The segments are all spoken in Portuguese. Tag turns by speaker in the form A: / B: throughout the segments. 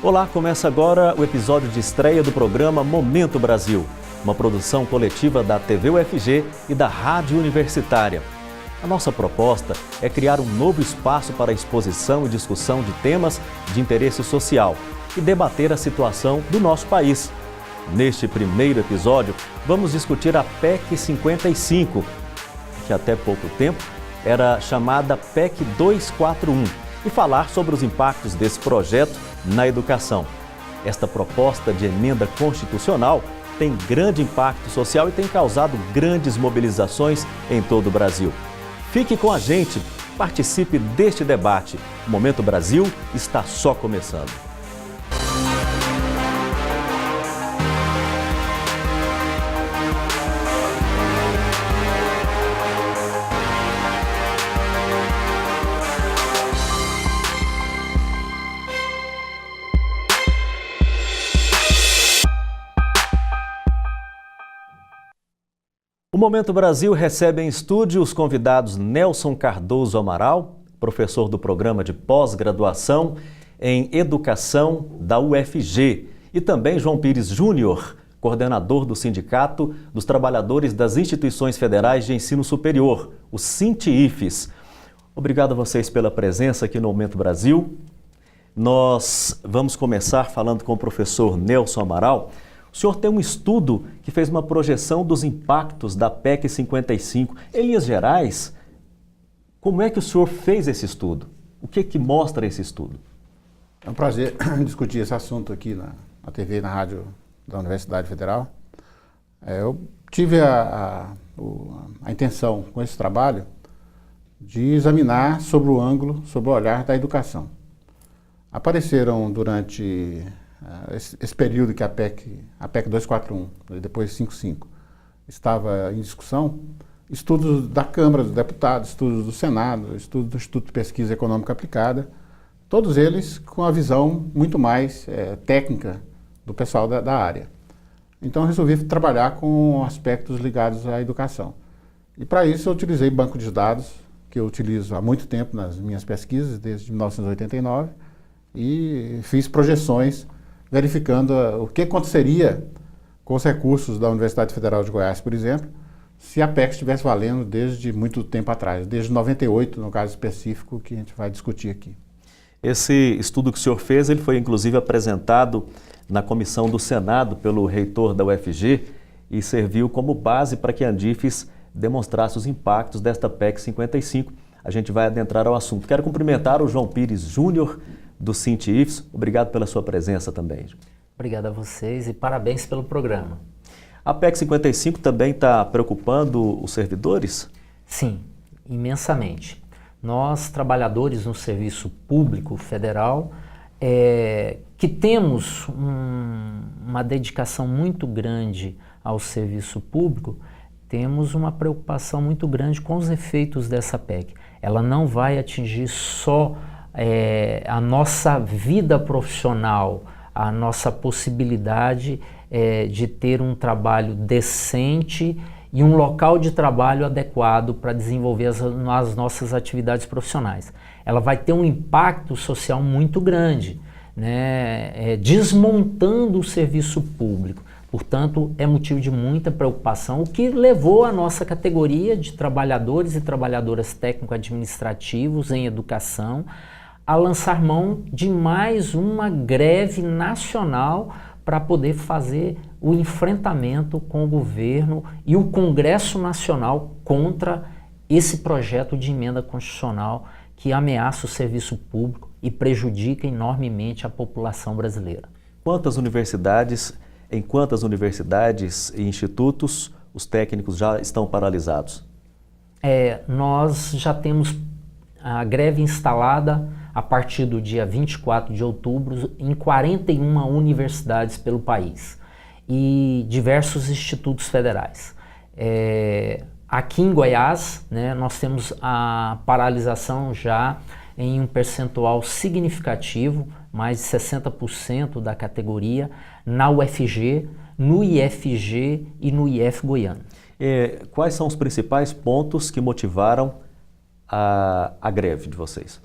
A: Olá, começa agora o episódio de estreia do programa Momento Brasil, uma produção coletiva da TV UFG e da Rádio Universitária. A nossa proposta é criar um novo espaço para exposição e discussão de temas de interesse social e debater a situação do nosso país. Neste primeiro episódio, vamos discutir a PEC 55, que até pouco tempo era chamada PEC 241, e falar sobre os impactos desse projeto na educação. Esta proposta de emenda constitucional tem grande impacto social e tem causado grandes mobilizações em todo o Brasil. Fique com a gente, participe deste debate. O Momento Brasil está só começando. O Momento Brasil recebe em estúdio os convidados Nelson Cardoso Amaral, professor do programa de pós-graduação em Educação da UFG, e também João Pires Júnior, coordenador do Sindicato dos Trabalhadores das Instituições Federais de Ensino Superior, o SINTIIFES. Obrigado a vocês pela presença aqui no Momento Brasil. Nós vamos começar falando com o professor Nelson Amaral. O senhor tem um estudo que fez uma projeção dos impactos da PEC 55. Em linhas gerais, como é que o senhor fez esse estudo? O que mostra esse estudo?
B: É um prazer discutir esse assunto aqui na TV e na rádio da Universidade Federal. Eu tive a intenção com esse trabalho de examinar sobre o ângulo, sobre o olhar da educação. Apareceram durante esse período que a PEC 241, depois 55, estava em discussão, estudos da Câmara dos Deputados, estudos do Senado, estudos do Instituto de Pesquisa Econômica Aplicada, todos eles com a visão muito mais técnica do pessoal da área. Então eu resolvi trabalhar com aspectos ligados à educação. E para isso eu utilizei banco de dados, que eu utilizo há muito tempo nas minhas pesquisas, desde 1989, e fiz projeções verificando o que aconteceria com os recursos da Universidade Federal de Goiás, por exemplo, se a PEC estivesse valendo desde muito tempo atrás, desde 98, no caso específico que a gente vai discutir aqui.
A: Esse estudo que o senhor fez, ele foi inclusive apresentado na comissão do Senado pelo reitor da UFG e serviu como base para que a Andifes demonstrasse os impactos desta PEC 55. A gente vai adentrar ao assunto. Quero cumprimentar o João Pires Júnior, do SINTIIFES. Obrigado pela sua presença também.
C: Obrigado a vocês e parabéns pelo programa.
A: A PEC 55 também está preocupando os servidores?
C: Sim, imensamente. Nós, trabalhadores no serviço público federal, que temos uma dedicação muito grande ao serviço público, temos uma preocupação muito grande com os efeitos dessa PEC. Ela não vai atingir só a nossa vida profissional, a nossa possibilidade de ter um trabalho decente e um local de trabalho adequado para desenvolver as nossas atividades profissionais. Ela vai ter um impacto social muito grande, né? Desmontando o serviço público. Portanto, é motivo de muita preocupação, o que levou a nossa categoria de trabalhadores e trabalhadoras técnico-administrativos em educação a lançar mão de mais uma greve nacional para poder fazer o enfrentamento com o governo e o Congresso Nacional contra esse projeto de emenda constitucional que ameaça o serviço público e prejudica enormemente a população brasileira.
A: Em quantas universidades e institutos os técnicos já estão paralisados?
C: Nós já temos a greve instalada a partir do dia 24 de outubro em 41 universidades pelo país e diversos institutos federais. Aqui em Goiás, né, nós temos a paralisação já em um percentual significativo, mais de 60% da categoria, na UFG, no IFG e no IF Goiano.
A: Quais são os principais pontos que motivaram a greve de vocês?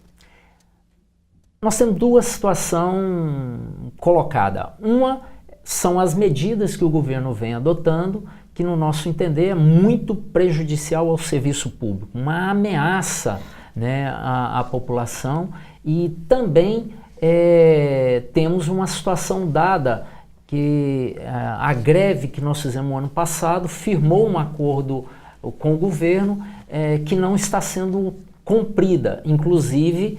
C: Nós temos duas situações colocada. Uma são as medidas que o governo vem adotando, que no nosso entender é muito prejudicial ao serviço público, uma ameaça, né, à população, e também temos uma situação dada que a greve que nós fizemos no ano passado firmou um acordo com o governo que não está sendo cumprida. Inclusive,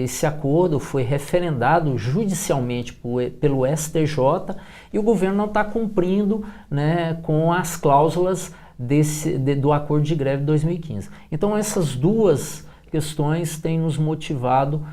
C: esse acordo foi referendado judicialmente pelo STJ e o governo não está cumprindo, né, com as cláusulas do acordo de greve de 2015. Então, essas duas questões têm nos motivado,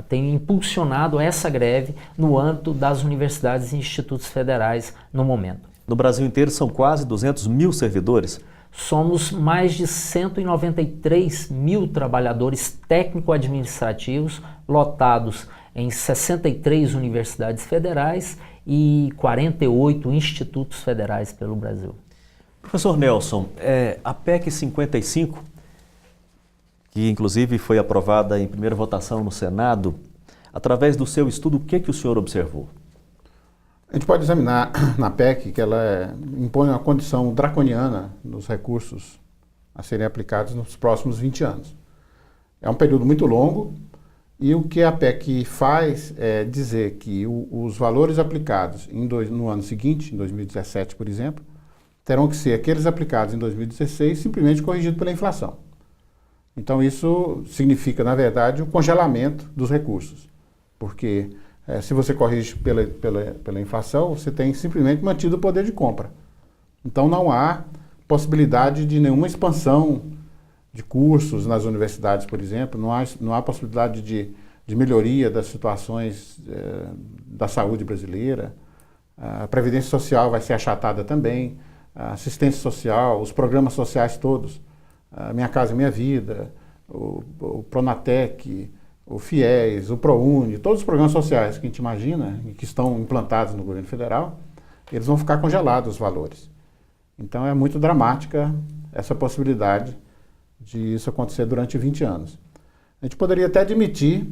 C: têm impulsionado essa greve no âmbito das universidades e institutos federais no momento.
A: No Brasil inteiro são quase 200 mil servidores.
C: Somos mais de 193 mil trabalhadores técnico-administrativos lotados em 63 universidades federais e 48 institutos federais pelo Brasil.
A: Professor Nelson, a PEC 55, que inclusive foi aprovada em primeira votação no Senado, através do seu estudo, o que o senhor observou?
B: A gente pode examinar na PEC que ela impõe uma condição draconiana dos recursos a serem aplicados nos próximos 20 anos. É um período muito longo e o que a PEC faz é dizer que os valores aplicados no ano seguinte, em 2017, por exemplo, terão que ser aqueles aplicados em 2016 simplesmente corrigidos pela inflação. Então isso significa, na verdade, um congelamento dos recursos, porque se você corrige pela inflação, você tem simplesmente mantido o poder de compra. Então não há possibilidade de nenhuma expansão de cursos nas universidades, por exemplo, não há possibilidade de melhoria das situações da saúde brasileira. A Previdência Social vai ser achatada também, a assistência social, os programas sociais todos, a Minha Casa Minha Vida, o Pronatec, o FIES, o ProUni, todos os programas sociais que a gente imagina e que estão implantados no governo federal, eles vão ficar congelados os valores. Então é muito dramática essa possibilidade de isso acontecer durante 20 anos. A gente poderia até admitir,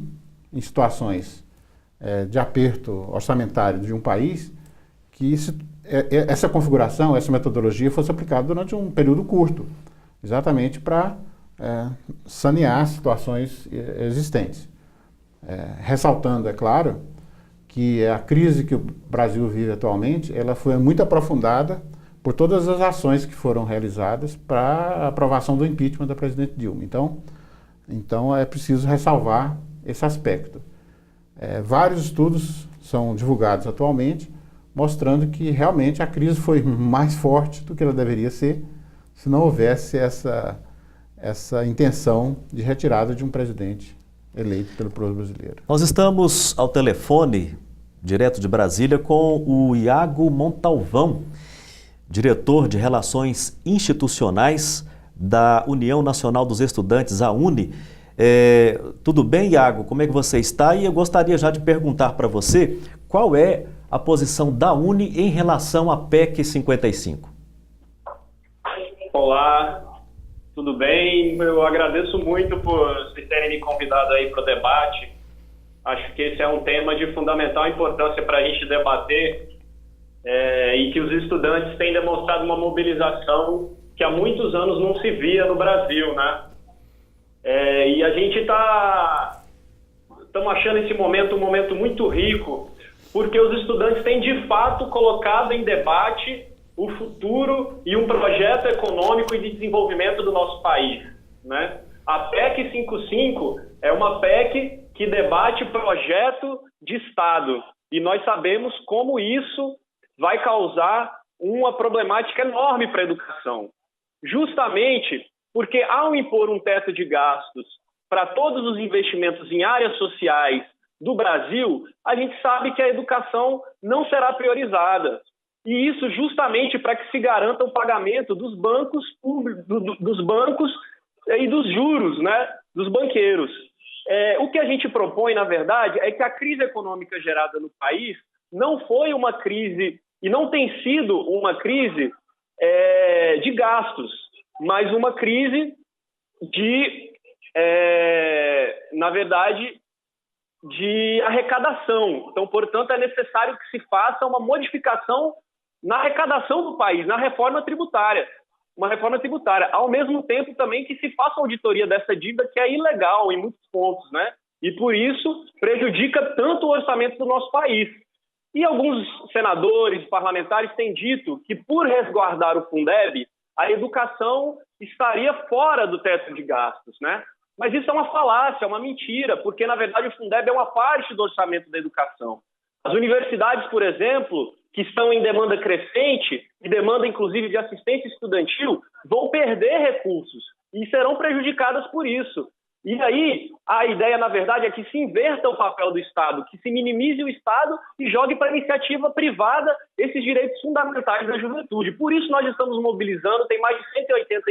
B: em situações de aperto orçamentário de um país, que essa configuração, essa metodologia fosse aplicada durante um período curto, exatamente para sanear situações existentes. Ressaltando, é claro, que a crise que o Brasil vive atualmente, ela foi muito aprofundada por todas as ações que foram realizadas para a aprovação do impeachment da presidente Dilma. Então é preciso ressalvar esse aspecto. Vários estudos são divulgados atualmente, mostrando que realmente a crise foi mais forte do que ela deveria ser, se não houvesse essa intenção de retirada de um presidente eleito pelo povo brasileiro.
A: Nós estamos ao telefone, direto de Brasília, com o Iago Montalvão, diretor de Relações Institucionais da União Nacional dos Estudantes, a UNE. Tudo bem, Iago? Como é que você está? E eu gostaria já de perguntar para você qual é a posição da UNE em relação à PEC 55.
D: Olá, tudo bem? Eu agradeço muito por vocês terem me convidado aí para o debate. Acho que esse é um tema de fundamental importância para a gente debater e que os estudantes têm demonstrado uma mobilização que há muitos anos não se via no Brasil, né? E a gente estamos achando esse momento um momento muito rico, porque os estudantes têm de fato colocado em debate o futuro e um projeto econômico e de desenvolvimento do nosso país, né? A PEC 55 é uma PEC que debate projeto de Estado e nós sabemos como isso vai causar uma problemática enorme para a educação. Justamente porque ao impor um teto de gastos para todos os investimentos em áreas sociais do Brasil, a gente sabe que a educação não será priorizada. E isso justamente para que se garanta o pagamento dos bancos dos bancos e dos juros, né, dos banqueiros. O que a gente propõe, na verdade, é que a crise econômica gerada no país não foi uma crise, e não tem sido uma crise de gastos, mas uma crise de, na verdade, de arrecadação. Então, portanto, é necessário que se faça uma modificação na arrecadação do país, na reforma tributária. Uma reforma tributária. Ao mesmo tempo também que se faça auditoria dessa dívida, que é ilegal em muitos pontos, né? E por isso prejudica tanto o orçamento do nosso país. E alguns senadores, parlamentares têm dito que por resguardar o Fundeb, a educação estaria fora do teto de gastos, né? Mas isso é uma falácia, é uma mentira, porque, na verdade, o Fundeb é uma parte do orçamento da educação. As universidades, por exemplo, que estão em demanda crescente, e demanda, inclusive, de assistência estudantil, vão perder recursos e serão prejudicadas por isso. E aí, a ideia, na verdade, é que se inverta o papel do Estado, que se minimize o Estado e jogue para a iniciativa privada esses direitos fundamentais da juventude. Por isso nós estamos mobilizando, tem mais de 180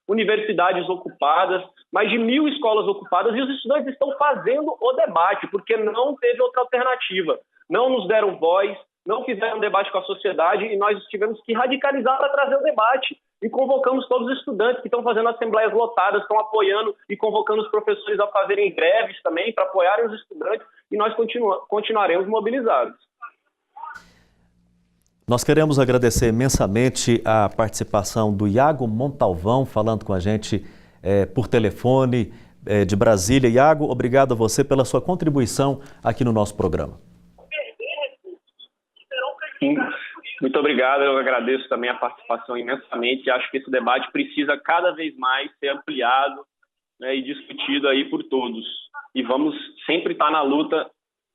D: universidades ocupadas, mais de 1.000 escolas ocupadas, e os estudantes estão fazendo o debate, porque não teve outra alternativa. Não nos deram voz, não fizeram debate com a sociedade, e nós tivemos que radicalizar para trazer o debate. E convocamos todos os estudantes que estão fazendo assembleias lotadas, estão apoiando e convocando os professores a fazerem greves também, para apoiarem os estudantes, e nós continuaremos mobilizados.
A: Nós queremos agradecer imensamente a participação do Iago Montalvão, falando com a gente por telefone de Brasília. Iago, obrigado a você pela sua contribuição aqui no nosso programa.
D: Sim, muito obrigado, eu agradeço também a participação imensamente. Acho que esse debate precisa cada vez mais ser ampliado, né, e discutido aí por todos. E vamos sempre estar na luta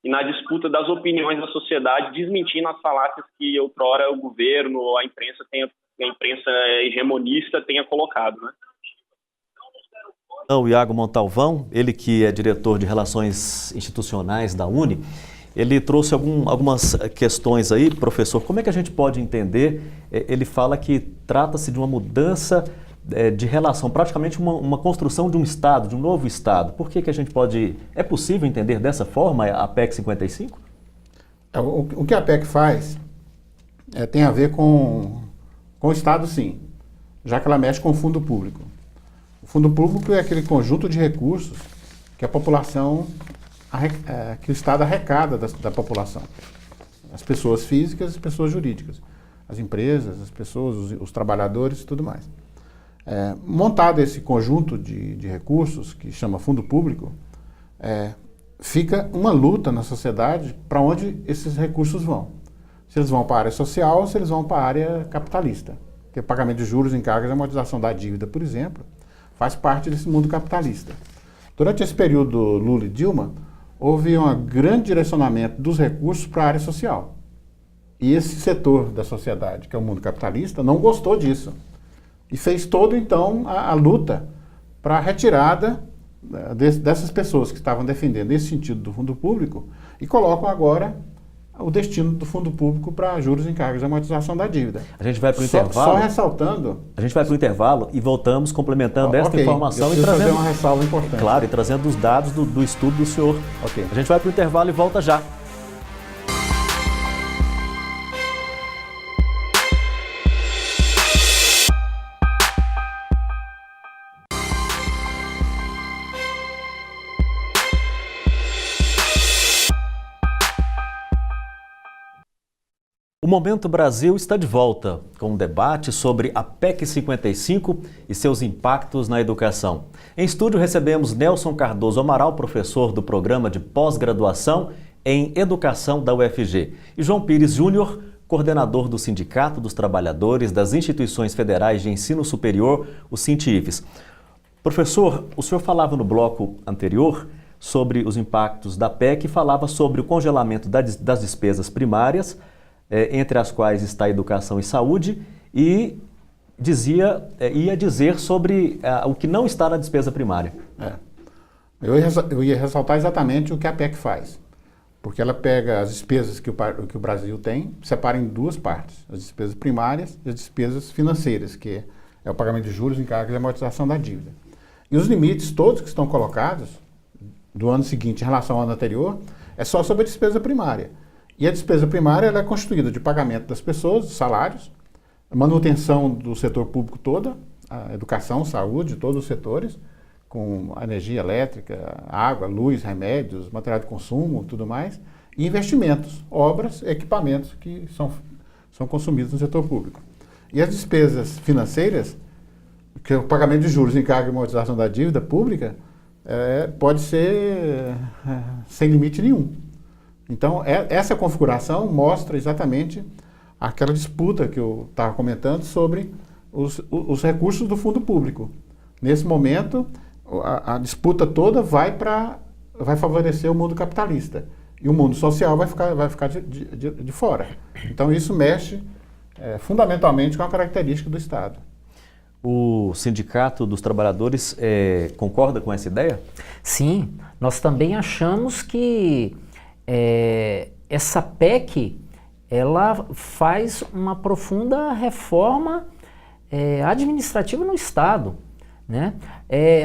D: e na disputa das opiniões da sociedade, desmentindo as falácias que outrora o governo ou a imprensa hegemonista tenha colocado, né?
A: O Iago Montalvão, ele que é diretor de Relações Institucionais da UNE, ele trouxe algumas questões aí, professor. Como é que a gente pode entender? Ele fala que trata-se de uma mudança de relação, praticamente uma construção de um Estado, de um novo Estado. Por que a gente pode... É possível entender dessa forma a PEC 55?
B: O que a PEC faz tem a ver com o Estado, sim, já que ela mexe com o fundo público. O fundo público é aquele conjunto de recursos que a população... que o Estado arrecada da população. As pessoas físicas e as pessoas jurídicas. As empresas, as pessoas, os trabalhadores e tudo mais. Montado esse conjunto de recursos, que chama fundo público, fica uma luta na sociedade para onde esses recursos vão. Se eles vão para a área social ou se eles vão para a área capitalista. Porque o pagamento de juros, encargos e amortização da dívida, por exemplo, faz parte desse mundo capitalista. Durante esse período Lula e Dilma, houve um grande direcionamento dos recursos para a área social. E esse setor da sociedade, que é o mundo capitalista, não gostou disso. E fez todo, então, a luta para a retirada dessas pessoas que estavam defendendo esse sentido do fundo público e colocam agora o destino do fundo público para juros, encargos e amortização da dívida.
A: A gente vai para o intervalo.
B: Só ressaltando...
A: A gente vai para o intervalo e voltamos complementando esta informação e trazendo...
B: fazer uma ressalva importante.
A: Claro, e trazendo os dados do estudo do senhor.
B: Ok.
A: A gente vai para o intervalo e volta já. O Momento Brasil está de volta com um debate sobre a PEC 55 e seus impactos na educação. Em estúdio recebemos Nelson Cardoso Amaral, professor do programa de pós-graduação em Educação da UFG, e João Pires Júnior, coordenador do Sindicato dos Trabalhadores das Instituições Federais de Ensino Superior, o SINTIFES. Professor, o senhor falava no bloco anterior sobre os impactos da PEC e falava sobre o congelamento das despesas primárias, entre as quais está a educação e saúde, e ia dizer sobre o que não está na despesa primária.
B: Eu ia ressaltar exatamente o que a PEC faz, porque ela pega as despesas que o Brasil tem, separa em duas partes, as despesas primárias e as despesas financeiras, que é o pagamento de juros, encargos e amortização da dívida. E os limites todos que estão colocados do ano seguinte em relação ao ano anterior é só sobre a despesa primária. E a despesa primária ela é constituída de pagamento das pessoas, dos salários, manutenção do setor público toda, a educação, saúde, todos os setores, com energia elétrica, água, luz, remédios, material de consumo, tudo mais, e investimentos, obras, equipamentos que são consumidos no setor público. E as despesas financeiras, que é o pagamento de juros, encargo e amortização da dívida pública, pode ser sem limite nenhum. Então, essa configuração mostra exatamente aquela disputa que eu estava comentando sobre os recursos do fundo público. Nesse momento, a disputa toda vai favorecer o mundo capitalista. E o mundo social vai ficar de fora. Então, isso mexe fundamentalmente com a característica do Estado.
A: O Sindicato dos Trabalhadores concorda com essa ideia?
C: Sim, nós também achamos que essa PEC ela faz uma profunda reforma administrativa no Estado, né?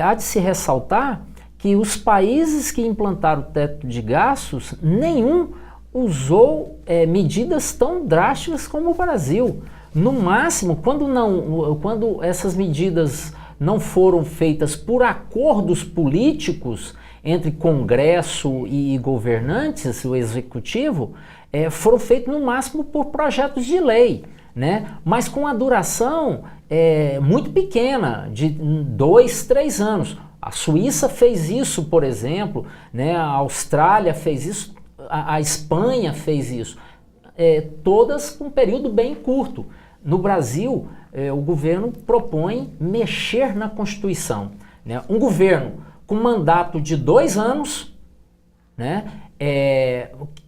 C: Há de se ressaltar que os países que implantaram o teto de gastos, nenhum usou medidas tão drásticas como o Brasil. No máximo, quando essas medidas não foram feitas por acordos políticos entre Congresso e governantes, o Executivo, foram feitos no máximo por projetos de lei, né? Mas com a duração muito pequena, de 2, 3 anos. A Suíça fez isso, por exemplo, né? A Austrália fez isso, a Espanha fez isso, todas com um período bem curto. No Brasil, o governo propõe mexer na Constituição, né? Um governo com mandato de 2 anos, né?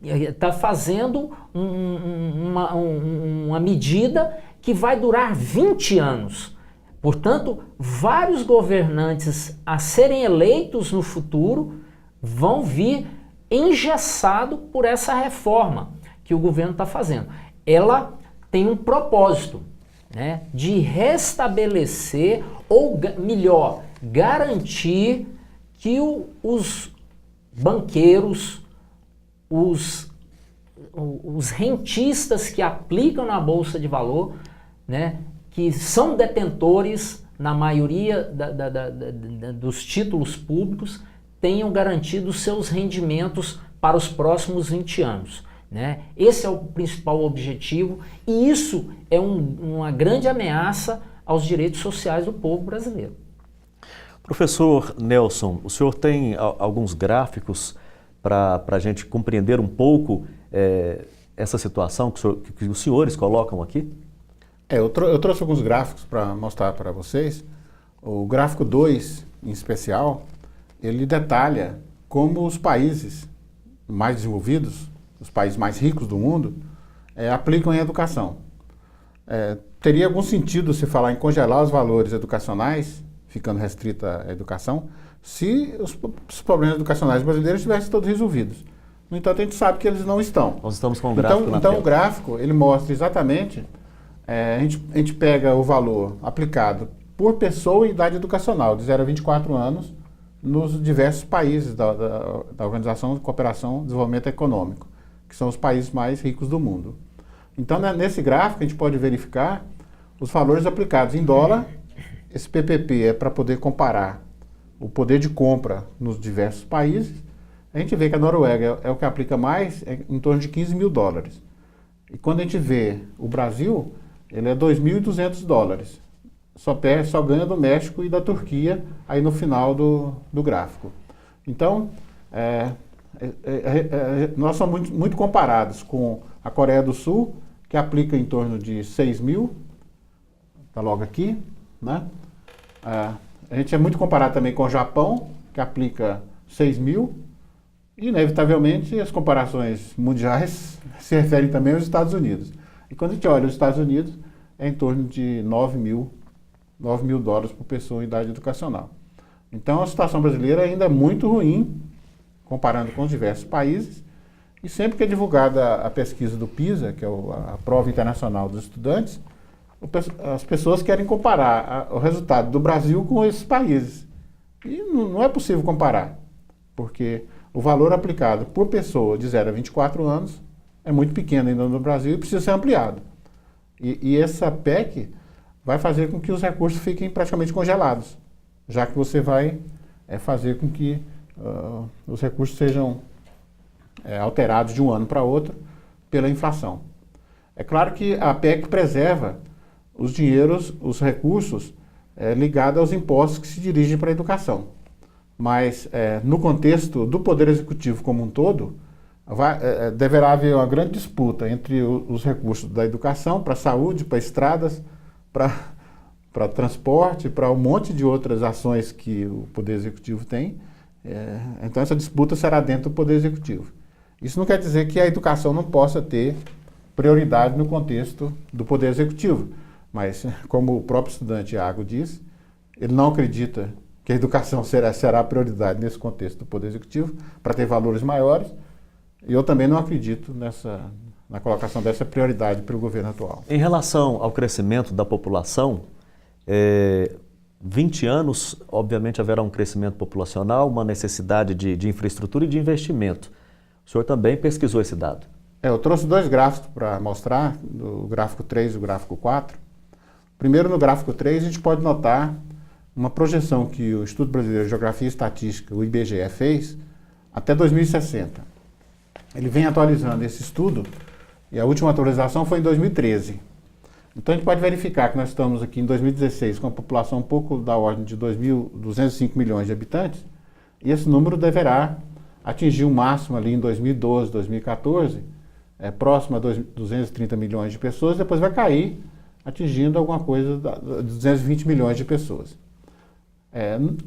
C: Está fazendo uma medida que vai durar 20 anos. Portanto, vários governantes a serem eleitos no futuro vão vir engessados por essa reforma que o governo está fazendo. Ela tem um propósito, né, de restabelecer, ou melhor, garantir que os banqueiros, os rentistas que aplicam na Bolsa de Valor, né, que são detentores, na maioria dos títulos públicos, tenham garantido seus rendimentos para os próximos 20 anos. Né? Esse é o principal objetivo e isso é uma grande ameaça aos direitos sociais do povo brasileiro.
A: Professor Nelson, o senhor tem alguns gráficos para a gente compreender um pouco essa situação que os senhores colocam aqui?
B: Eu trouxe alguns gráficos para mostrar para vocês. O gráfico 2, em especial, ele detalha como os países mais desenvolvidos, os países mais ricos do mundo, aplicam em educação. Teria algum sentido se falar em congelar os valores educacionais, ficando restrita à educação, se os problemas educacionais brasileiros estivessem todos resolvidos. No entanto, a gente sabe que eles não estão.
A: Nós estamos com o gráfico na tela.
B: O gráfico, ele mostra exatamente, a gente pega o valor aplicado por pessoa e idade educacional, de 0 a 24 anos, nos diversos países da Organização de Cooperação e Desenvolvimento Econômico, que são os países mais ricos do mundo. Então, nesse gráfico, a gente pode verificar os valores aplicados em dólar. Esse PPP é para poder comparar o poder de compra nos diversos países. A gente vê que a Noruega é o que aplica mais, em torno de 15 mil dólares. E quando a gente vê o Brasil, ele é 2.200 dólares. Só ganha do México e da Turquia aí no final do gráfico. Então, nós somos muito comparados com a Coreia do Sul, que aplica em torno de 6 mil, está logo aqui, né? A gente é muito comparado também com o Japão, que aplica 6 mil, e inevitavelmente as comparações mundiais se referem também aos Estados Unidos. E quando a gente olha os Estados Unidos, é em torno de 9 mil dólares por pessoa em idade educacional. Então a situação brasileira ainda é muito ruim, comparando com os diversos países, e sempre que é divulgada a pesquisa do PISA, que é a Prova Internacional dos Estudantes, as pessoas querem comparar o resultado do Brasil com esses países. E não é possível comparar, porque o valor aplicado por pessoa de 0 a 24 anos é muito pequeno ainda no Brasil e precisa ser ampliado. E essa PEC vai fazer com que os recursos fiquem praticamente congelados, já que você vai fazer com que os recursos sejam alterados de um ano para outro pela inflação. É claro que a PEC preserva os dinheiros, os recursos ligados aos impostos que se dirigem para a educação. Mas no contexto do Poder Executivo como um todo, deverá haver uma grande disputa entre os recursos da educação para a saúde, para estradas, para transporte, para um monte de outras ações que o Poder Executivo tem. Então essa disputa será dentro do Poder Executivo. Isso não quer dizer que a educação não possa ter prioridade no contexto do Poder Executivo, mas como o próprio estudante Iago disse, ele não acredita que a educação será prioridade nesse contexto do Poder Executivo para ter valores maiores, e eu também não acredito na colocação dessa prioridade pelo governo atual.
A: Em relação ao crescimento da população, 20 anos, obviamente haverá um crescimento populacional, uma necessidade de infraestrutura e de investimento. O senhor também pesquisou esse dado?
B: Eu trouxe dois gráficos para mostrar, o gráfico 3 e o gráfico 4. Primeiro, no gráfico 3, a gente pode notar uma projeção que o Instituto Brasileiro de Geografia e Estatística, o IBGE, fez até 2060. Ele vem atualizando esse estudo e a última atualização foi em 2013. Então a gente pode verificar que nós estamos aqui em 2016 com a população um pouco da ordem de 205 milhões de habitantes, e esse número deverá atingir o máximo ali em 2012, 2014, próximo a 230 milhões de pessoas, depois vai cair, atingindo alguma coisa de 220 milhões de pessoas.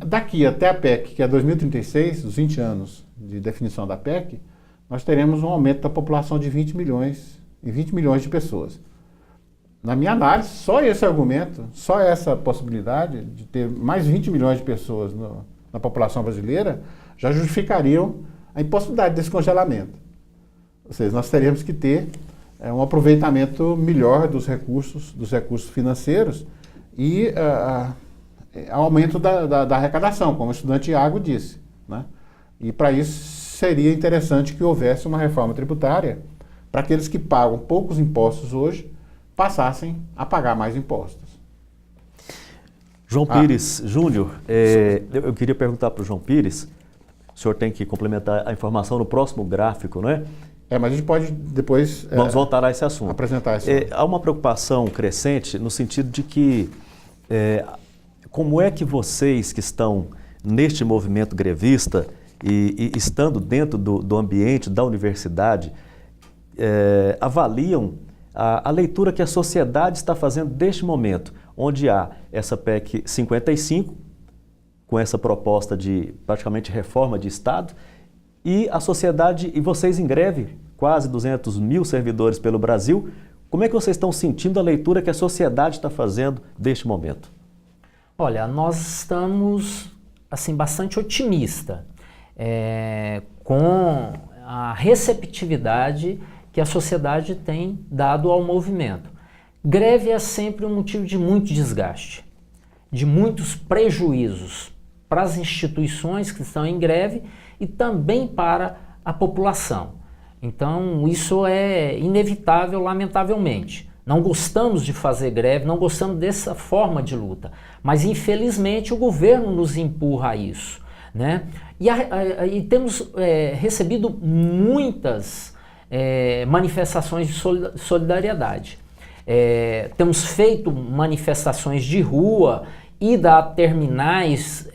B: Daqui até a PEC, que é 2036, os 20 anos de definição da PEC, nós teremos um aumento da população de 20 milhões de pessoas. Na minha análise, só esse argumento, só essa possibilidade de ter mais 20 milhões de pessoas na população brasileira, já justificariam a impossibilidade desse congelamento. Ou seja, nós teríamos que ter um aproveitamento melhor dos recursos financeiros e aumento da arrecadação, como o estudante Iago disse, né? E para isso seria interessante que houvesse uma reforma tributária para aqueles que pagam poucos impostos hoje passassem a pagar mais impostos.
A: João Pires Júnior, eu queria perguntar para o João Pires, o senhor tem que complementar a informação no próximo gráfico, não é?
B: Mas a gente pode depois
A: vamos voltar a esse assunto.
B: Apresentar esse assunto.
A: Há uma preocupação crescente no sentido de que como é que vocês que estão neste movimento grevista e estando dentro do ambiente da universidade avaliam a leitura que a sociedade está fazendo deste momento, onde há essa PEC 55, com essa proposta de praticamente reforma de Estado, e a sociedade, e vocês em greve, quase 200 mil servidores pelo Brasil, como é que vocês estão sentindo a leitura que a sociedade está fazendo deste momento?
C: Olha, nós estamos assim, bastante otimistas com a receptividade que a sociedade tem dado ao movimento. Greve é sempre um motivo de muito desgaste, de muitos prejuízos para as instituições que estão em greve e também para a população. Então, isso é inevitável, lamentavelmente. Não gostamos de fazer greve, não gostamos dessa forma de luta, mas infelizmente o governo nos empurra a isso, né? E temos recebido muitas manifestações de solidariedade. Temos feito manifestações de rua, ida a terminais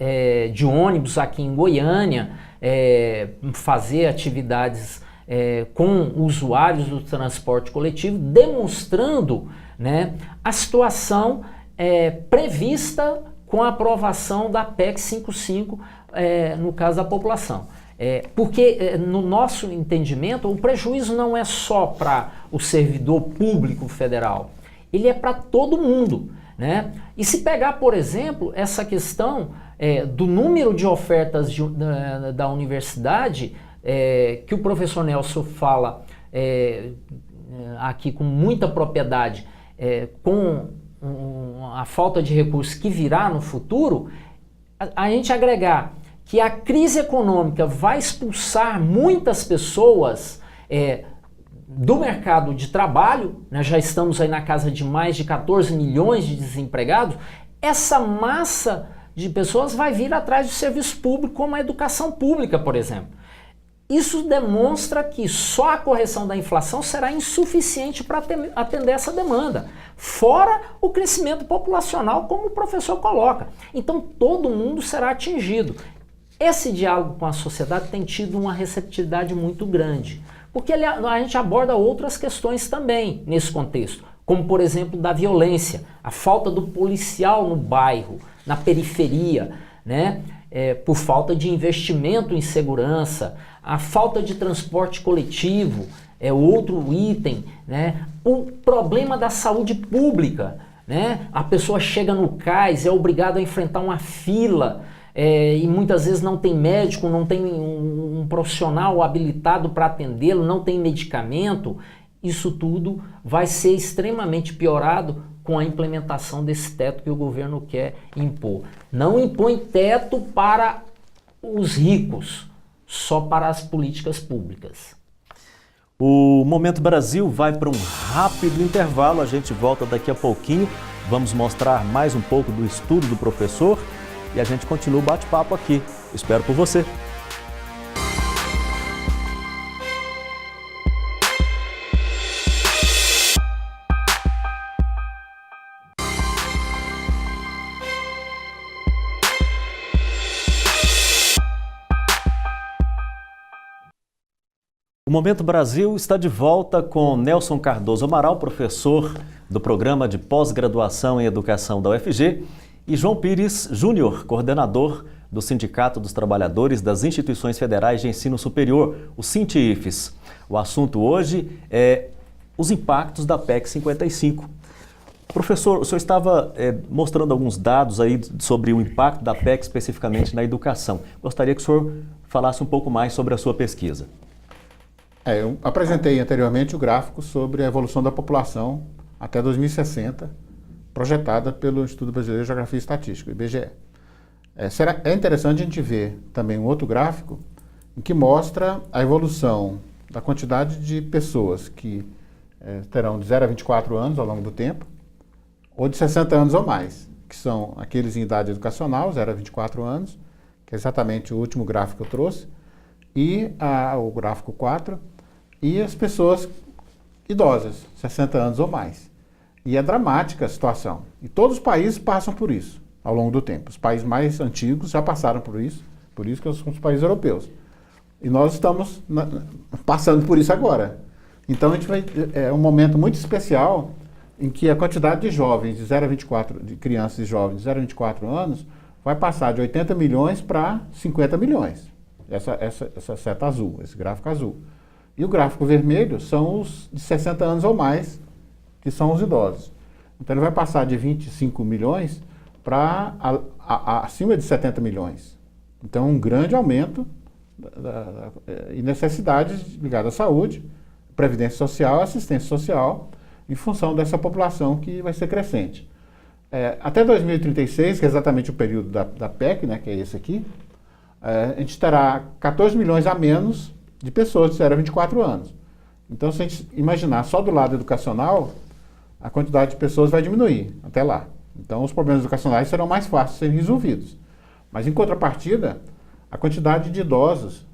C: de ônibus aqui em Goiânia, fazer atividades com usuários do transporte coletivo, demonstrando, né, a situação prevista com a aprovação da PEC 55, no caso da população. Porque, no nosso entendimento, o prejuízo não é só para o servidor público federal, ele é para todo mundo, né? E se pegar, por exemplo, essa questão do número de ofertas da universidade, que o professor Nelson fala aqui com muita propriedade, com a falta de recursos que virá no futuro, a gente agregar que a crise econômica vai expulsar muitas pessoas do mercado de trabalho, né? Já estamos aí na casa de mais de 14 milhões de desempregados, essa massa de pessoas vai vir atrás do serviço público, como a educação pública, por exemplo. Isso demonstra que só a correção da inflação será insuficiente para atender essa demanda, fora o crescimento populacional, como o professor coloca. Então todo mundo será atingido. Esse diálogo com a sociedade tem tido uma receptividade muito grande, porque a gente aborda outras questões também nesse contexto, como por exemplo da violência, a falta do policial no bairro, na periferia, né? Por falta de investimento em segurança, a falta de transporte coletivo é outro item, né? O problema da saúde pública, né? A pessoa chega no CAIS, é obrigada a enfrentar uma fila, e muitas vezes não tem médico, não tem um profissional habilitado para atendê-lo, não tem medicamento. Isso tudo vai ser extremamente piorado com a implementação desse teto que o governo quer impor. Não impõe teto para os ricos, só para as políticas públicas.
A: O Momento Brasil vai para um rápido intervalo, a gente volta daqui a pouquinho, vamos mostrar mais um pouco do estudo do professor e a gente continua o bate-papo aqui. Espero por você. O Momento Brasil está de volta com Nelson Cardoso Amaral, professor do Programa de Pós-Graduação em Educação da UFG, e João Pires Júnior, coordenador do Sindicato dos Trabalhadores das Instituições Federais de Ensino Superior, o SINTIFES. O assunto hoje é os impactos da PEC 55. Professor, o senhor estava mostrando alguns dados aí sobre o impacto da PEC especificamente na educação. Gostaria que o senhor falasse um pouco mais sobre a sua pesquisa.
B: Eu apresentei anteriormente o gráfico sobre a evolução da população até 2060, projetada pelo Instituto Brasileiro de Geografia e Estatística, IBGE. É interessante a gente ver também um outro gráfico em que mostra a evolução da quantidade de pessoas que terão de 0 a 24 anos ao longo do tempo, ou de 60 anos ou mais, que são aqueles em idade educacional, 0 a 24 anos, que é exatamente o último gráfico que eu trouxe, e o gráfico 4, e as pessoas idosas, 60 anos ou mais. E é dramática a situação. E todos os países passam por isso ao longo do tempo. Os países mais antigos já passaram por isso que são os países europeus. E nós estamos passando por isso agora. Então é um momento muito especial em que a quantidade de jovens de 0 a 24, de crianças e jovens de 0 a 24 anos, vai passar de 80 milhões para 50 milhões. Essa seta azul, esse gráfico azul. E o gráfico vermelho são os de 60 anos ou mais, que são os idosos. Então ele vai passar de 25 milhões para acima de 70 milhões. Então um grande aumento e necessidades ligadas à saúde, previdência social, assistência social, em função dessa população que vai ser crescente. Até 2036, que é exatamente o período da PEC, né, que é esse aqui, a gente terá 14 milhões a menos de pessoas de 0 a 24 anos. Então, se a gente imaginar só do lado educacional, a quantidade de pessoas vai diminuir até lá. Então, os problemas educacionais serão mais fáceis de serem resolvidos. Mas, em contrapartida, a quantidade de idosos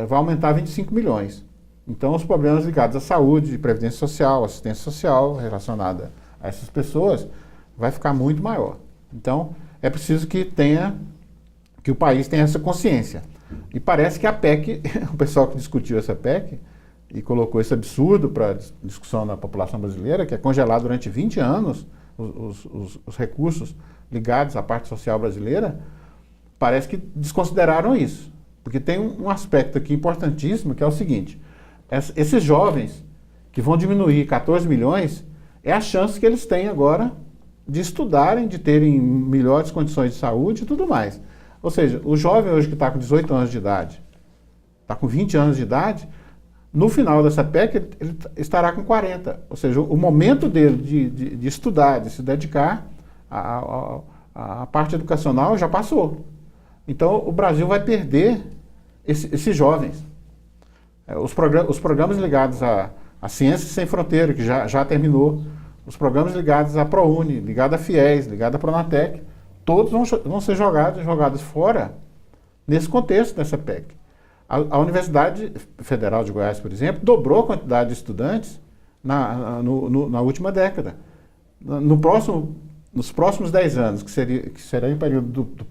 B: vai aumentar 25 milhões. Então, os problemas ligados à saúde, previdência social, assistência social relacionada a essas pessoas vai ficar muito maior. Então, é preciso que o país tenha essa consciência. E parece que a PEC, o pessoal que discutiu essa PEC e colocou esse absurdo para discussão na população brasileira, que é congelar durante 20 anos os recursos ligados à parte social brasileira, parece que desconsideraram isso. Porque tem um aspecto aqui importantíssimo, que é o seguinte: esses jovens que vão diminuir 14 milhões, é a chance que eles têm agora de estudarem, de terem melhores condições de saúde e tudo mais. Ou seja, o jovem hoje que está com 18 anos de idade, está com 20 anos de idade, no final dessa PEC ele estará com 40. Ou seja, o momento dele de estudar, de se dedicar à parte educacional já passou. Então o Brasil vai perder esses jovens. Os programas ligados à Ciência Sem Fronteira, que já terminou, os programas ligados à ProUni, ligados à FIES, ligados à Pronatec, todos vão ser jogados fora nesse contexto dessa PEC. A Universidade Federal de Goiás, por exemplo, dobrou a quantidade de estudantes na última década. Nos próximos 10 anos, que será o período do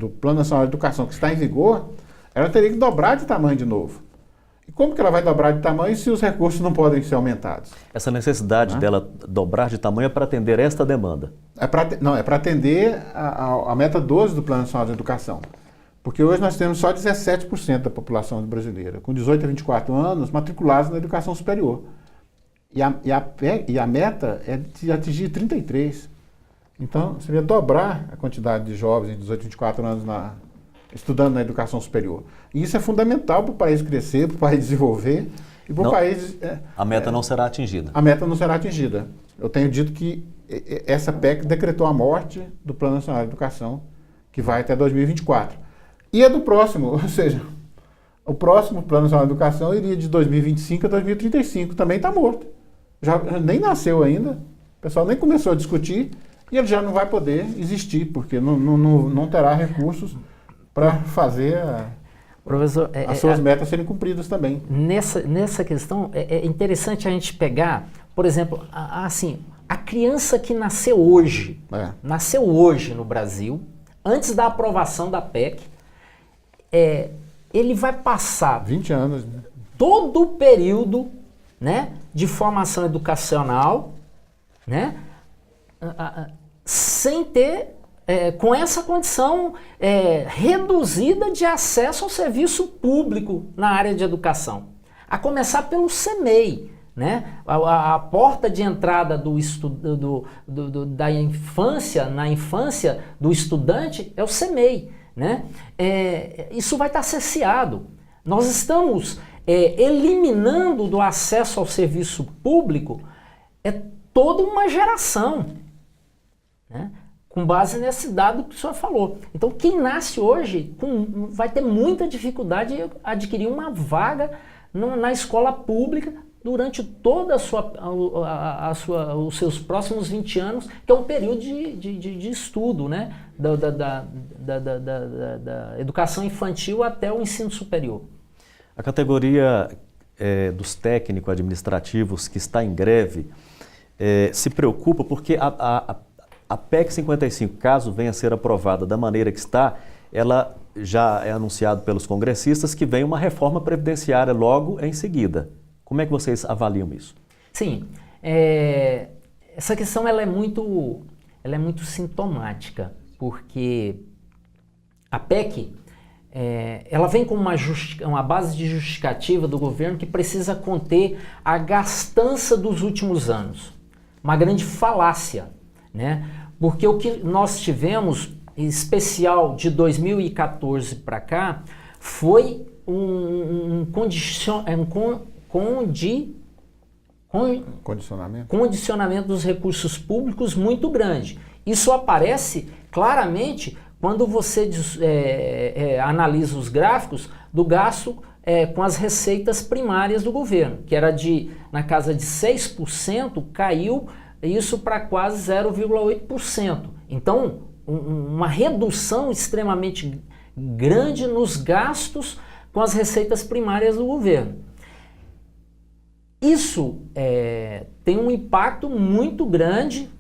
B: Plano Nacional de Educação que está em vigor, ela teria que dobrar de tamanho de novo. E como que ela vai dobrar de tamanho se os recursos não podem ser aumentados?
A: Essa necessidade dela dobrar de tamanho é para atender esta demanda?
B: É para atender a meta 12 do Plano Nacional de Educação. Porque hoje nós temos só 17% da população brasileira, com 18 a 24 anos, matriculados na educação superior. E a meta é de atingir 33%. Então, seria dobrar a quantidade de jovens de 18 a 24 anos estudando na educação superior. E isso é fundamental para o país crescer, para o país desenvolver e para o país...
A: A meta não será atingida.
B: A meta não será atingida. Eu tenho dito que essa PEC decretou a morte do Plano Nacional de Educação, que vai até 2024. E é do próximo, ou seja, o próximo Plano Nacional de Educação iria de 2025 a 2035, também está morto. Já nem nasceu ainda, o pessoal nem começou a discutir, e ele já não vai poder existir, porque não terá recursos para fazer
C: Professor,
B: as suas metas serem cumpridas também.
C: Nessa questão, é interessante a gente pegar, por exemplo, assim, a criança que nasceu hoje no Brasil, antes da aprovação da PEC, ele vai passar
B: 20 anos, né?
C: Todo o período, né, de formação educacional, né, sem ter, com essa condição reduzida de acesso ao serviço público na área de educação. A começar pelo CEMEI, né? A porta de entrada da infância, na infância do estudante é o CEMEI, né? Isso vai estar cerceado. Nós estamos eliminando do acesso ao serviço público toda uma geração, né? Com base nesse dado que o senhor falou. Então, quem nasce hoje vai ter muita dificuldade de adquirir uma vaga na escola pública durante toda os seus próximos 20 anos, que é um período de estudo, né? Da educação infantil até o ensino superior.
A: A categoria dos técnicos administrativos que está em greve se preocupa porque a PEC 55, caso venha a ser aprovada da maneira que está, ela já é anunciado pelos congressistas que vem uma reforma previdenciária logo em seguida. Como é que vocês avaliam isso?
C: Sim, essa questão ela é muito sintomática, porque a PEC ela vem com uma base de justificativa do governo que precisa conter a gastança dos últimos anos. Uma grande falácia, né? Porque o que nós tivemos, em especial de 2014 para cá, foi um condicionamento dos recursos públicos muito grande. Isso aparece claramente quando você analisa os gráficos do gasto com as receitas primárias do governo, que era na casa de 6%, caiu isso para quase 0,8%. Então, uma redução extremamente grande nos gastos com as receitas primárias do governo. Isso tem um impacto muito grande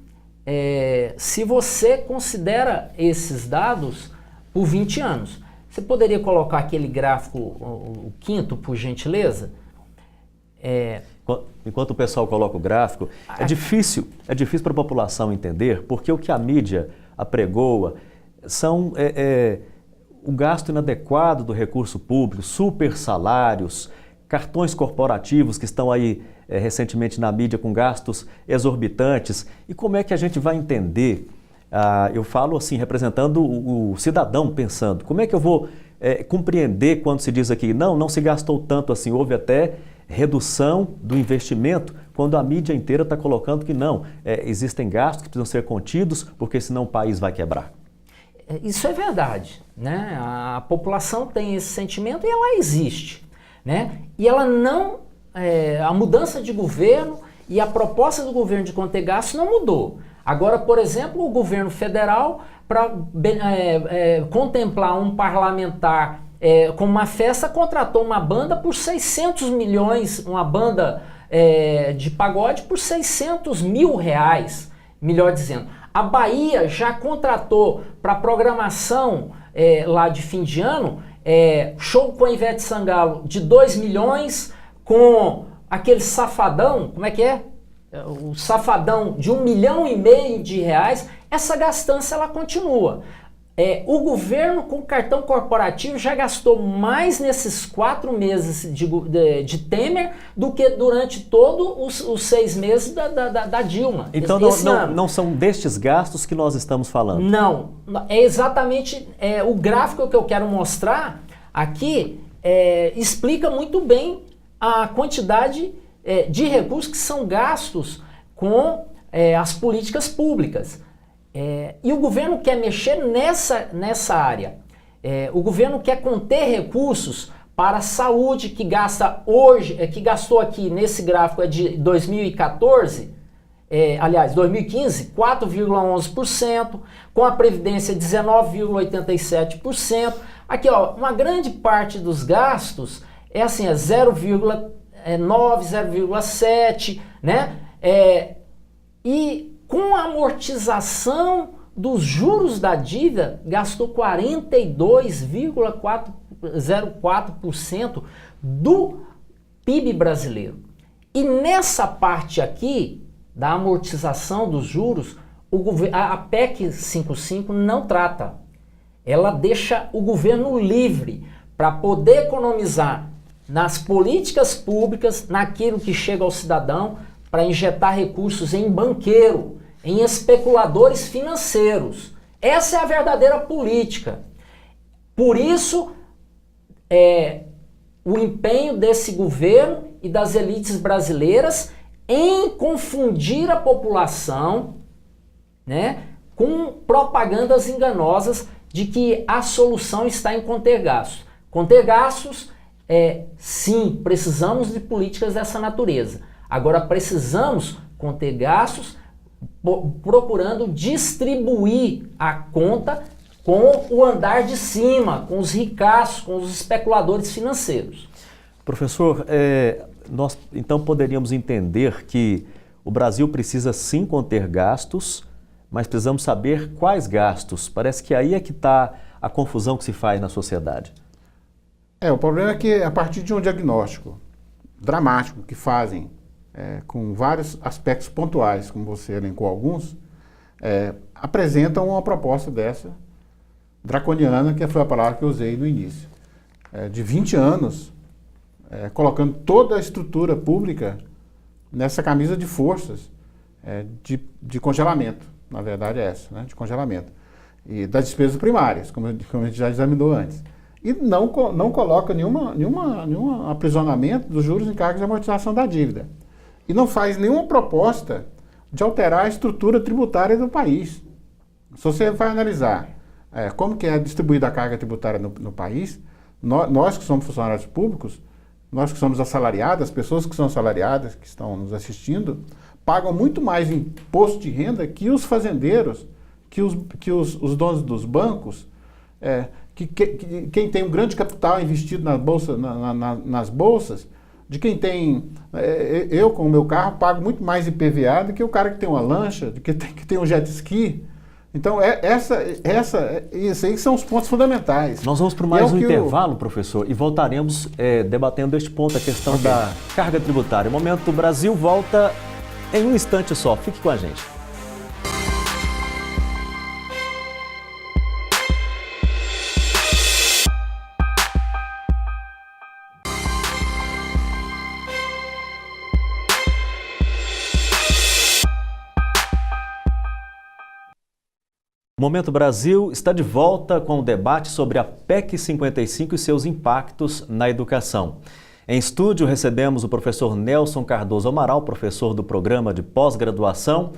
C: se você considera esses dados por 20 anos. Você poderia colocar aquele gráfico, o quinto, por gentileza?
A: Enquanto o pessoal coloca o gráfico, é difícil para a população entender, porque o que a mídia apregoa são o gasto inadequado do recurso público, super salários, cartões corporativos que estão aí recentemente na mídia com gastos exorbitantes. E como é que a gente vai entender, eu falo assim, representando o cidadão pensando, como é que eu vou compreender quando se diz aqui, não se gastou tanto assim, houve até redução do investimento, quando a mídia inteira está colocando que não, existem gastos que precisam ser contidos, porque senão o país vai quebrar.
C: Isso é verdade, né? A população tem esse sentimento e ela existe, né? E ela não, a mudança de governo e a proposta do governo de conter gastos não mudou. Agora, por exemplo, o governo federal, para contemplar um parlamentar com uma festa, contratou uma banda por 600 milhões, uma banda de pagode por 600 mil reais, melhor dizendo. A Bahia já contratou para programação lá de fim de ano, show com a Ivete Sangalo de 2 milhões, com aquele safadão, como é que é? O safadão de 1,5 milhão de reais. Essa gastança ela continua. O governo com cartão corporativo já gastou mais nesses 4 meses de Temer do que durante todos os 6 meses da Dilma.
A: Então não são destes gastos que nós estamos falando? Não,
C: é exatamente o gráfico que eu quero mostrar aqui explica muito bem a quantidade de recursos que são gastos com as políticas públicas. E o governo quer mexer nessa área. O governo quer conter recursos para a saúde, que gasta hoje, que gastou aqui nesse gráfico de 2014, 2015, 4,11%, com a Previdência 19,87%. Aqui, ó, uma grande parte dos gastos é assim, 0,9, 0,7, né? E com a amortização dos juros da dívida, gastou 42,04% do PIB brasileiro. E nessa parte aqui, da amortização dos juros, a PEC 55 não trata. Ela deixa o governo livre para poder economizar nas políticas públicas, naquilo que chega ao cidadão, para injetar recursos em banqueiro, em especuladores financeiros. Essa é a verdadeira política. Por isso, o empenho desse governo e das elites brasileiras em confundir a população, né, com propagandas enganosas de que a solução está em conter gastos. Conter gastos, sim, precisamos de políticas dessa natureza. Agora precisamos conter gastos procurando distribuir a conta com o andar de cima, com os ricaços, com os especuladores financeiros.
A: Professor, nós então poderíamos entender que o Brasil precisa sim conter gastos, mas precisamos saber quais gastos. Parece que aí é que está a confusão que se faz na sociedade.
B: O problema é que a partir de um diagnóstico dramático que fazem com vários aspectos pontuais, como você elencou alguns, apresentam uma proposta dessa, draconiana, que foi a palavra que eu usei no início, de 20 anos, colocando toda a estrutura pública nessa camisa de forças de congelamento, na verdade é essa, né, de congelamento, e das despesas primárias, como a gente já examinou antes. E não coloca nenhum aprisionamento dos juros, encargos e amortização da dívida. E não faz nenhuma proposta de alterar a estrutura tributária do país. Se você vai analisar como que é distribuída a carga tributária no país, nós que somos funcionários públicos, nós que somos assalariados, as pessoas que são assalariadas, que estão nos assistindo, pagam muito mais imposto de renda que os fazendeiros, que os donos dos bancos, quem tem um grande capital investido nas bolsas, de quem tem... eu, com o meu carro, pago muito mais IPVA do que o cara que tem uma lancha, do que tem um jet ski. Então, isso aí são os pontos fundamentais.
A: Nós vamos para mais um intervalo, professor, e voltaremos debatendo este ponto, a questão da carga tributária. O Momento Brasil volta em um instante só. Fique com a gente. O Momento Brasil está de volta com o debate sobre a PEC 55 e seus impactos na educação. Em estúdio recebemos o professor Nelson Cardoso Amaral, professor do programa de pós-graduação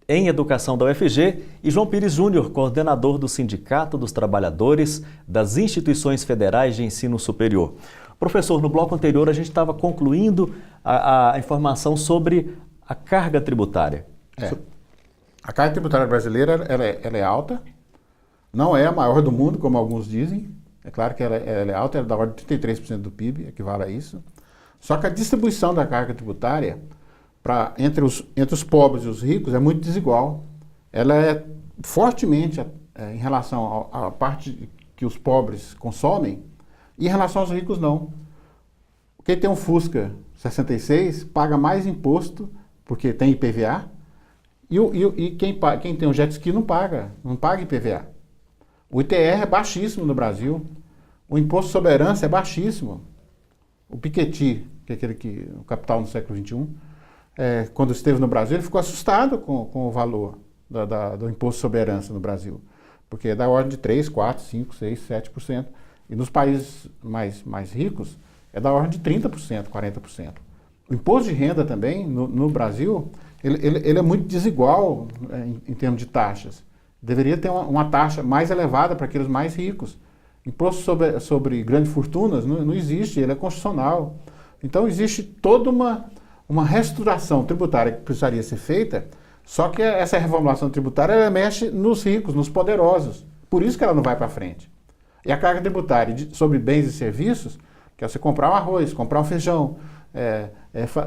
A: em Educação da UFG, e João Pires Júnior, coordenador do Sindicato dos Trabalhadores das Instituições Federais de Ensino Superior. Professor, no bloco anterior a gente estava concluindo a informação sobre A carga tributária.
B: A carga tributária brasileira ela é alta, não é a maior do mundo, como alguns dizem. É claro que ela é alta, ela é da ordem de 33% do PIB, equivale a isso. Só que a distribuição da carga tributária entre os pobres e os ricos é muito desigual. Ela é fortemente em relação à parte que os pobres consomem e em relação aos ricos não. Quem tem um Fusca 66 paga mais imposto porque tem IPVA e quem tem um jet ski não paga IPVA. O ITR é baixíssimo no Brasil. O imposto sobre herança é baixíssimo. O Piketty, que é o capital no século XXI, quando esteve no Brasil, ele ficou assustado com o valor do imposto sobre herança no Brasil. Porque é da ordem de 3, 4, 5, 6, 7%. E nos países mais ricos, é da ordem de 30%, 40%. O imposto de renda também, no Brasil, ele é muito desigual em termos de taxas. Deveria ter uma taxa mais elevada para aqueles mais ricos. Imposto sobre grandes fortunas não existe, ele é constitucional. Então existe toda uma reestruturação tributária que precisaria ser feita, só que essa reformulação tributária ela mexe nos ricos, nos poderosos. Por isso que ela não vai para frente. E a carga tributária sobre bens e serviços, que é você comprar um arroz, comprar um feijão,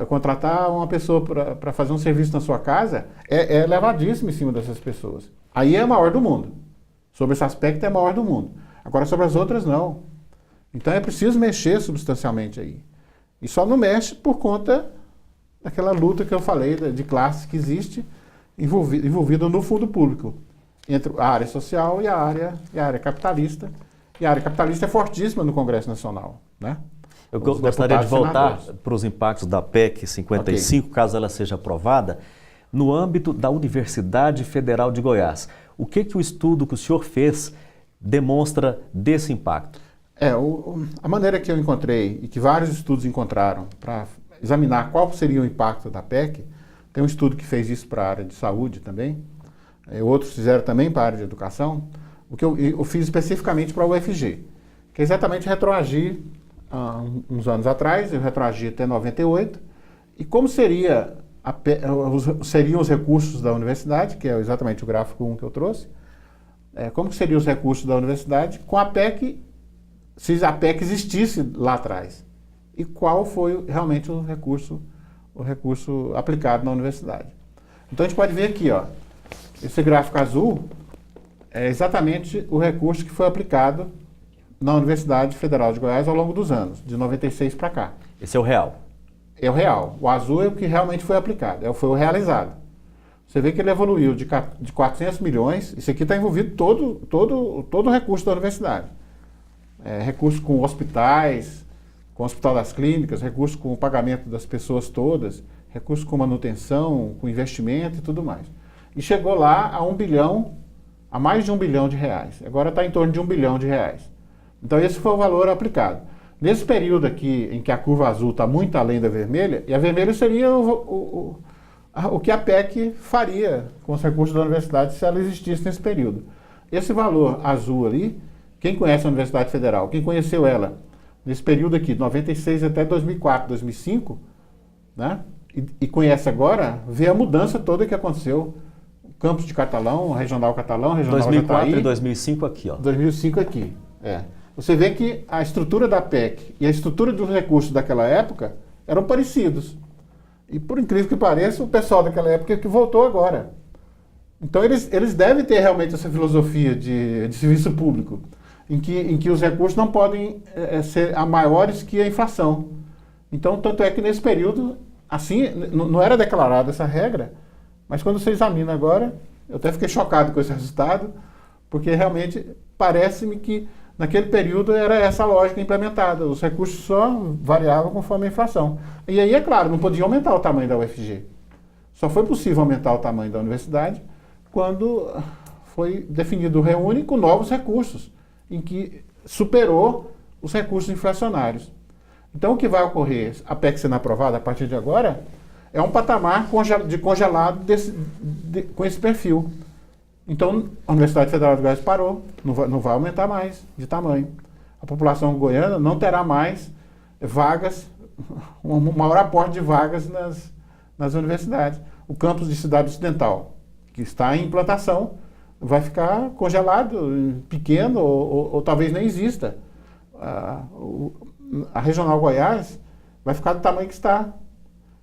B: contratar uma pessoa para fazer um serviço na sua casa, é elevadíssimo em cima dessas pessoas. Aí é a maior do mundo. Sobre esse aspecto é a maior do mundo. Agora sobre as outras não. Então é preciso mexer substancialmente aí. E só não mexe por conta daquela luta que eu falei de classes que existe envolvida no fundo público, entre a área social e a área capitalista. E a área capitalista é fortíssima no Congresso Nacional, né?
A: Eu gostaria de voltar para os impactos da PEC 55, okay, caso ela seja aprovada, no âmbito da Universidade Federal de Goiás. O que o estudo que o senhor fez demonstra desse impacto?
B: A maneira que eu encontrei e que vários estudos encontraram para examinar qual seria o impacto da PEC, tem um estudo que fez isso para a área de saúde também, outros fizeram também para a área de educação, o que eu fiz especificamente para a UFG, que é exatamente retroagir uns anos atrás, eu retroagi até 98, e como seriam os recursos da universidade, que é exatamente o gráfico 1 que eu trouxe, como seriam os recursos da universidade com a PEC, se a PEC existisse lá atrás, e qual foi realmente o recurso aplicado na universidade. Então a gente pode ver aqui, ó, esse gráfico azul é exatamente o recurso que foi aplicado na Universidade Federal de Goiás ao longo dos anos, de 96 para cá.
A: Esse é o real?
B: É o real. O azul é o que realmente foi aplicado, foi o realizado. Você vê que ele evoluiu de 400 milhões, isso aqui está envolvido todo o recurso da universidade. Recurso com hospitais, com o Hospital das Clínicas, recurso com o pagamento das pessoas todas, recurso com manutenção, com investimento e tudo mais. E chegou lá a mais de 1 bilhão de reais. Agora está em torno de 1 bilhão de reais. Então esse foi o valor aplicado. Nesse período aqui, em que a curva azul está muito além da vermelha, e a vermelha seria o que a PEC faria com os recursos da universidade se ela existisse nesse período. Esse valor azul ali, quem conhece a Universidade Federal, quem conheceu ela nesse período aqui, de 96 até 2004, 2005, né, e conhece agora, vê a mudança toda que aconteceu. Campus de Catalão, Regional Catalão, Regional
A: 2004
B: Jataí,
A: e 2005 aqui, ó.
B: 2005 aqui, Você vê que a estrutura da PEC e a estrutura dos recursos daquela época eram parecidos. E por incrível que pareça, o pessoal daquela época que voltou agora. Então eles devem ter realmente essa filosofia de serviço público, em que os recursos não podem ser maiores que a inflação. Então, tanto é que nesse período, assim, não era declarada essa regra, mas quando você examina agora, eu até fiquei chocado com esse resultado, porque realmente parece-me que naquele período era essa lógica implementada, os recursos só variavam conforme a inflação. E aí, é claro, não podia aumentar o tamanho da UFG. Só foi possível aumentar o tamanho da universidade quando foi definido o REUNE com novos recursos, em que superou os recursos inflacionários. Então, o que vai ocorrer, a PEC sendo aprovada a partir de agora, é um patamar de congelado com esse perfil. Então, a Universidade Federal de Goiás parou, não vai aumentar mais de tamanho. A população goiana não terá mais vagas, um maior aporte de vagas nas universidades. O campus de Cidade Ocidental, que está em implantação, vai ficar congelado, pequeno, ou talvez nem exista. A Regional Goiás vai ficar do tamanho que está.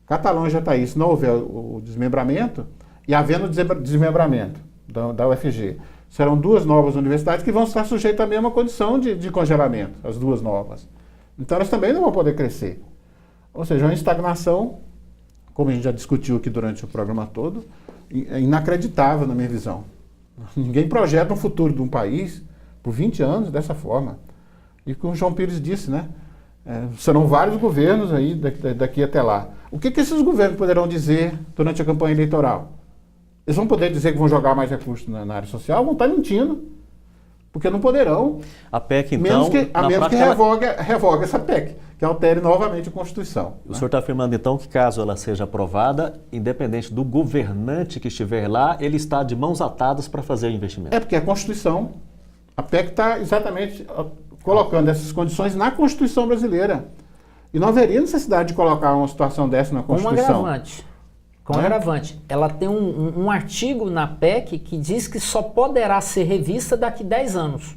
B: Catalão já está aí. Se não houver o desmembramento, e havendo desmembramento da UFG, serão 2 novas universidades que vão estar sujeitas à mesma condição de congelamento, as 2 novas. Então elas também não vão poder crescer. Ou seja, uma estagnação, como a gente já discutiu aqui durante o programa todo, é inacreditável na minha visão. Ninguém projeta um futuro de um país por 20 anos dessa forma. E como o João Pires disse, né? Serão vários governos aí daqui até lá. O que esses governos poderão dizer durante a campanha eleitoral? Eles vão poder dizer que vão jogar mais recursos na área social? Vão estar mentindo. Porque não poderão.
A: A PEC, então...
B: A menos que revogue essa PEC, que altere novamente a Constituição.
A: O senhor está afirmando, então, que caso ela seja aprovada, independente do governante que estiver lá, ele está de mãos atadas para fazer o investimento.
B: É porque a Constituição, a PEC está exatamente colocando essas condições na Constituição brasileira. E não haveria necessidade de colocar uma situação dessa na Constituição.
C: Com agravante. Ela tem um artigo na PEC que diz que só poderá ser revista daqui 10 anos.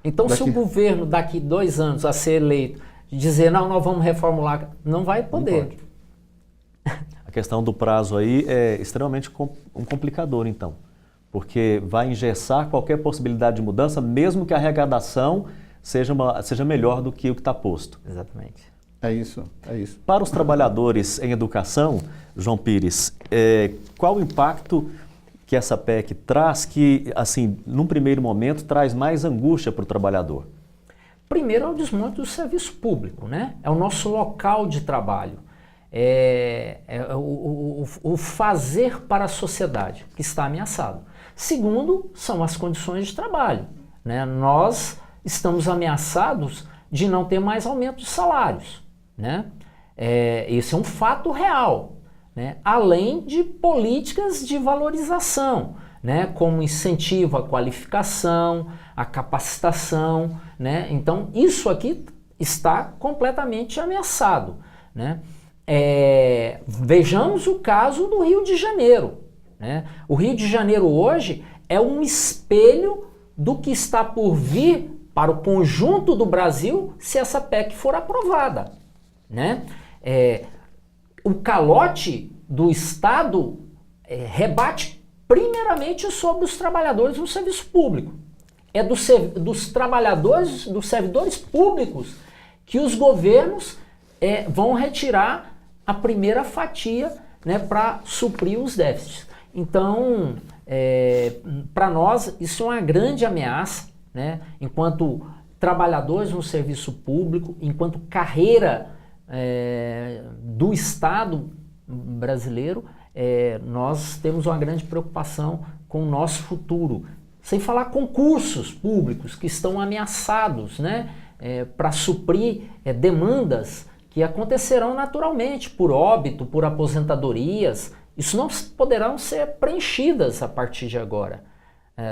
C: Então, se o governo daqui 2 anos a ser eleito dizer, não, nós vamos reformular, não vai poder.
A: A questão do prazo aí é extremamente um complicador, então. Porque vai engessar qualquer possibilidade de mudança, mesmo que a arrecadação seja melhor do que o que está posto.
C: Exatamente.
B: É isso.
A: Para os trabalhadores em educação, João Pires, qual o impacto que essa PEC traz que, assim, num primeiro momento, traz mais angústia para o trabalhador?
C: Primeiro é o desmonte do serviço público, né? É o nosso local de trabalho. O fazer para a sociedade, que está ameaçado. Segundo, são as condições de trabalho, né? Nós estamos ameaçados de não ter mais aumento de salários, né? Esse é um fato real, né? Além de políticas de valorização, né? Como incentivo à qualificação, à capacitação, né? Então, isso aqui está completamente ameaçado, né? Vejamos o caso do Rio de Janeiro, né? O Rio de Janeiro hoje é um espelho do que está por vir para o conjunto do Brasil se essa PEC for aprovada, né? O calote do Estado rebate primeiramente sobre os trabalhadores no serviço público. É dos trabalhadores, dos servidores públicos que os governos vão retirar a primeira fatia, né, para suprir os déficits. Então, para nós, isso é uma grande ameaça, né? Enquanto trabalhadores no serviço público, enquanto carreira do Estado brasileiro, nós temos uma grande preocupação com o nosso futuro. Sem falar concursos públicos que estão ameaçados, né? Para suprir demandas que acontecerão naturalmente por óbito, por aposentadorias. Isso não poderão ser preenchidas a partir de agora,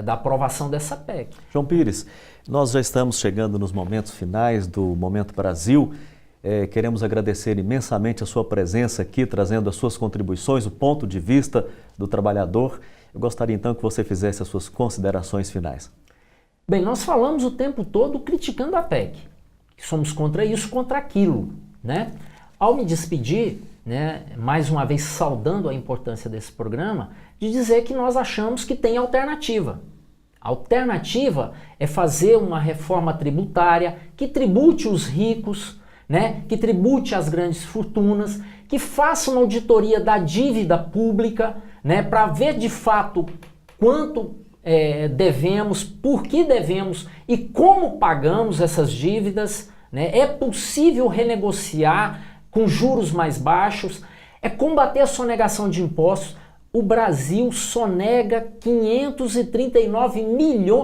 C: da aprovação dessa PEC.
A: João Pires, nós já estamos chegando nos momentos finais do Momento Brasil. Queremos agradecer imensamente a sua presença aqui, trazendo as suas contribuições, o ponto de vista do trabalhador. Eu gostaria então que você fizesse as suas considerações finais.
C: Bem, nós falamos o tempo todo criticando a PEC, que somos contra isso, contra aquilo, né? Ao me despedir, né, mais uma vez saudando a importância desse programa, de dizer que nós achamos que tem alternativa. A alternativa é fazer uma reforma tributária que tribute os ricos, né, que tribute as grandes fortunas, que faça uma auditoria da dívida pública, né, para ver de fato quanto devemos, por que devemos e como pagamos essas dívidas, né? É possível renegociar com juros mais baixos, é combater a sonegação de impostos. O Brasil sonega 539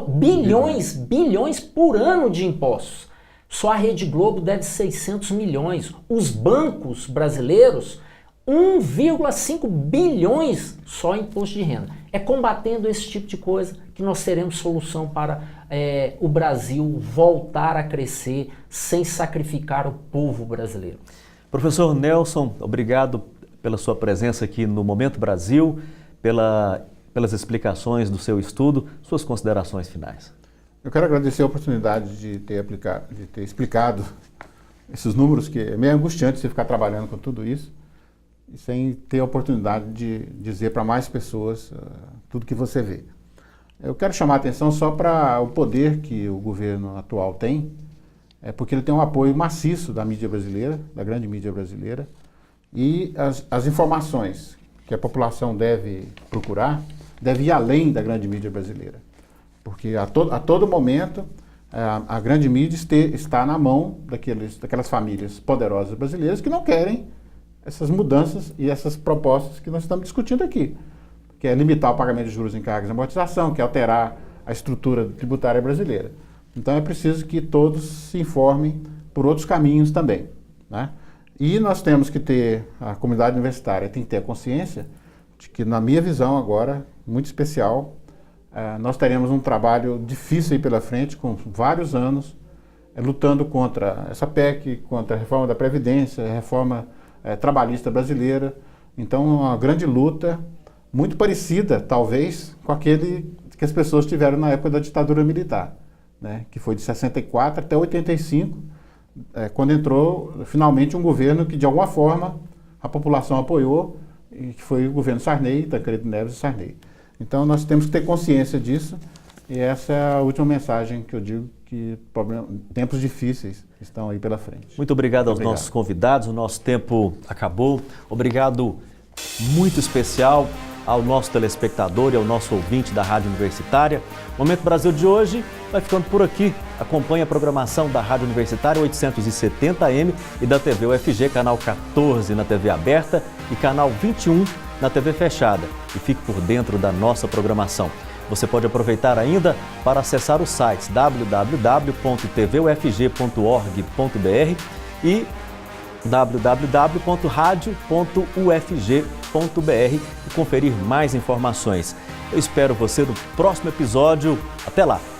C: bilhões por ano de impostos. Só a Rede Globo deve 600 milhões. Os bancos brasileiros, 1,5 bilhões só em imposto de renda. É combatendo esse tipo de coisa que nós teremos solução para o Brasil voltar a crescer sem sacrificar o povo brasileiro.
A: Professor Nelson, obrigado pela sua presença aqui no Momento Brasil, pelas explicações do seu estudo, suas considerações finais.
B: Eu quero agradecer a oportunidade de ter explicado esses números, que é meio angustiante você ficar trabalhando com tudo isso, e sem ter a oportunidade de dizer para mais pessoas tudo que você vê. Eu quero chamar a atenção só para o poder que o governo atual tem, porque ele tem um apoio maciço da mídia brasileira, da grande mídia brasileira, e as informações que a população deve procurar deve ir além da grande mídia brasileira. Porque a todo momento a grande mídia está na mão daquelas famílias poderosas brasileiras que não querem essas mudanças e essas propostas que nós estamos discutindo aqui, que é limitar o pagamento de juros, encargos e amortização, que é alterar a estrutura tributária brasileira. Então é preciso que todos se informem por outros caminhos também, né? E nós temos que ter, a comunidade universitária tem que ter a consciência de que, na minha visão agora, muito especial, nós teremos um trabalho difícil aí pela frente, com vários anos, lutando contra essa PEC, contra a reforma da Previdência, a reforma trabalhista brasileira. Então, uma grande luta, muito parecida, talvez, com aquele que as pessoas tiveram na época da ditadura militar, né? Que foi de 64 até 85, quando entrou, finalmente, um governo que, de alguma forma, a população apoiou, e que foi o governo Sarney, Tancredo Neves e Sarney. Então, nós temos que ter consciência disso, e essa é a última mensagem que eu digo, que tempos difíceis estão aí pela frente.
A: Muito obrigado aos nossos convidados, o nosso tempo acabou. Obrigado muito especial ao nosso telespectador e ao nosso ouvinte da Rádio Universitária. O Momento Brasil de hoje vai ficando por aqui. Acompanhe a programação da Rádio Universitária 870M e da TV UFG, canal 14 na TV aberta e canal 21 na TV fechada. E fique por dentro da nossa programação. Você pode aproveitar ainda para acessar os sites www.tvufg.org.br e www.radio.ufg.br e conferir mais informações. Eu espero você no próximo episódio. Até lá!